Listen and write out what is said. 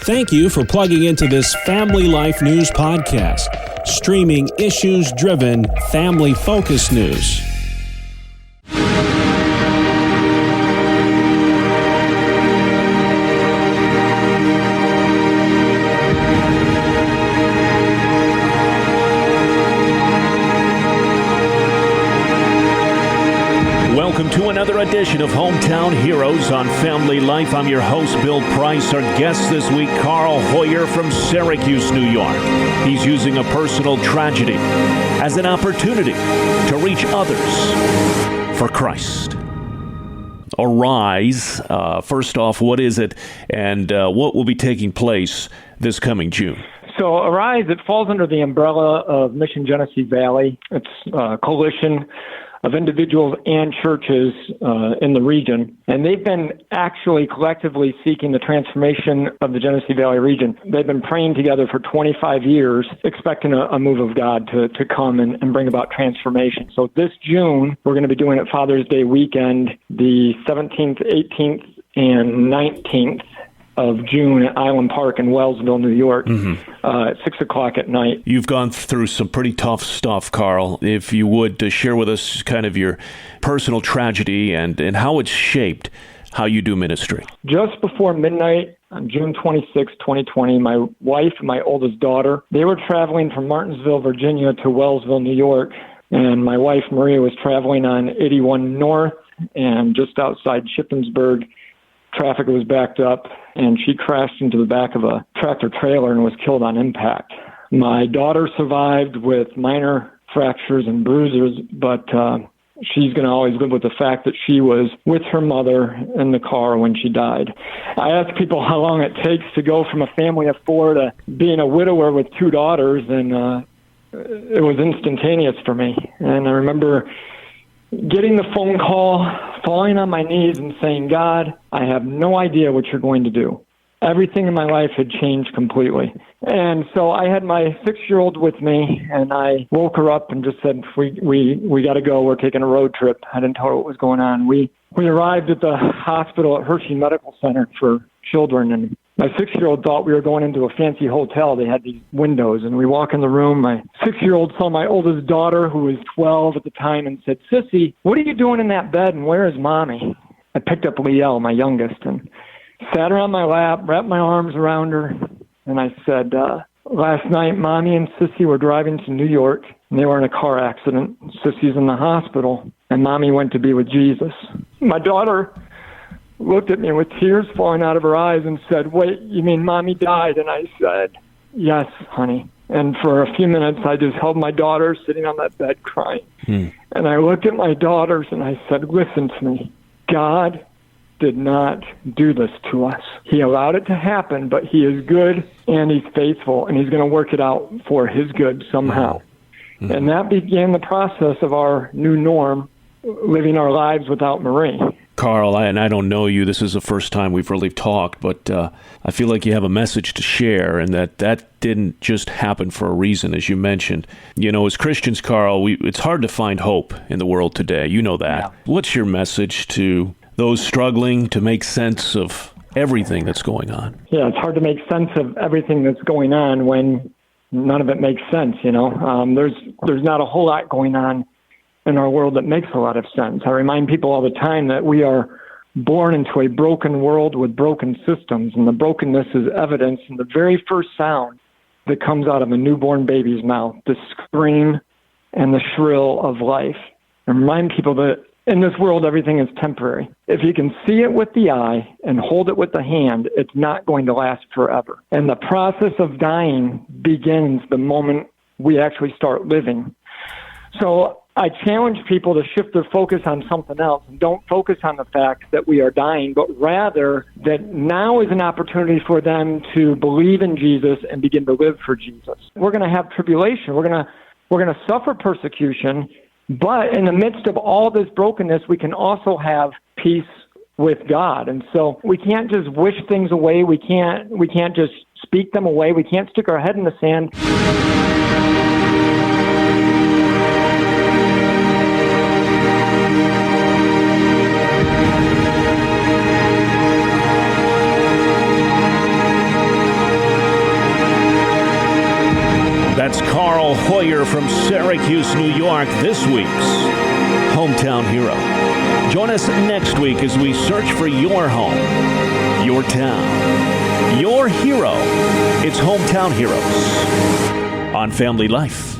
Thank you for plugging into this Family Life News podcast, streaming issues-driven, family-focused news. Welcome to another edition of Hometown Heroes on Family Life. I'm your host, Bill Price. Our guest this week, Karl Hoyer from Syracuse, New York. He's using a personal tragedy as an opportunity to reach others for Christ. Arise. First off, what is it, and what will be taking place this coming June? So Arise, it falls under the umbrella of Mission Genesee Valley. It's a coalition of individuals and churches in the region. And they've been actually collectively seeking the transformation of the Genesee Valley region. They've been praying together for 25 years, expecting a move of God to come and bring about transformation. So this June, we're going to be doing it Father's Day weekend, the 17th, 18th, and 19th of June at Island Park in Wellsville, New York, at 6 o'clock at night. You've gone through some pretty tough stuff, Karl. If you would share with us kind of your personal tragedy and how it's shaped how you do ministry. Just before midnight on June 26, 2020, my wife and my oldest daughter, they were traveling from Martinsville, Virginia to Wellsville, New York. And my wife, Maria, was traveling on 81 North, and just outside Shippensburg, traffic was backed up, and she crashed into the back of a tractor trailer and was killed on impact. My daughter survived with minor fractures and bruises, but she's going to always live with the fact that she was with her mother in the car when she died. I ask people how long it takes to go from a family of four to being a widower with two daughters, and it was instantaneous for me. And I remember getting the phone call, falling on my knees and saying, God, I have no idea what you're going to do. Everything in my life had changed completely. And so I had my 6-year-old with me, and I woke her up and just said, we got to go. We're taking a road trip. I didn't tell her what was going on. We arrived at the hospital at Hershey Medical Center for Children, and my 6-year-old thought we were going into a fancy hotel. They had these windows, and we walk in the room. My 6-year-old saw my oldest daughter, who was 12 at the time, and said, Sissy, what are you doing in that bed, and where is Mommy? I picked up Liel, my youngest, and sat her on my lap, wrapped my arms around her, and I said, last night, Mommy and Sissy were driving to New York, and they were in a car accident. Sissy's in the hospital, and Mommy went to be with Jesus. My daughter looked at me with tears falling out of her eyes and said, wait, you mean Mommy died? And I said, yes, honey. And for a few minutes, I just held my daughter sitting on that bed crying. And I looked at my daughters and I said, listen to me. God did not do this to us. He allowed it to happen, but he is good and he's faithful, and he's going to work it out for his good somehow. And that began the process of our new norm, living our lives without Marie. Karl, I don't know you. This is the first time we've really talked, but I feel like you have a message to share, and that didn't just happen for a reason, as you mentioned. You know, as Christians, Karl, it's hard to find hope in the world today. You know that. Yeah. What's your message to those struggling to make sense of everything that's going on? Yeah, it's hard to make sense of everything that's going on when none of it makes sense, you know. There's not a whole lot going on in our world that makes a lot of sense. I remind people all the time that we are born into a broken world with broken systems, and the brokenness is evidenced in the very first sound that comes out of a newborn baby's mouth, the scream and the shrill of life. And remind people that in this world, everything is temporary. If you can see it with the eye and hold it with the hand, it's not going to last forever. And the process of dying begins the moment we actually start living. So I challenge people to shift their focus on something else and don't focus on the fact that we are dying, but rather that now is an opportunity for them to believe in Jesus and begin to live for Jesus. We're going to have tribulation. We're going to suffer persecution, but in the midst of all this brokenness, we can also have peace with God. And so we can't just wish things away. We can't just speak them away. We can't stick our head in the sand. That's Karl Hoyer from Syracuse, New York, this week's Hometown Hero. Join us next week as we search for your home, your town, your hero. It's Hometown Heroes on Family Life.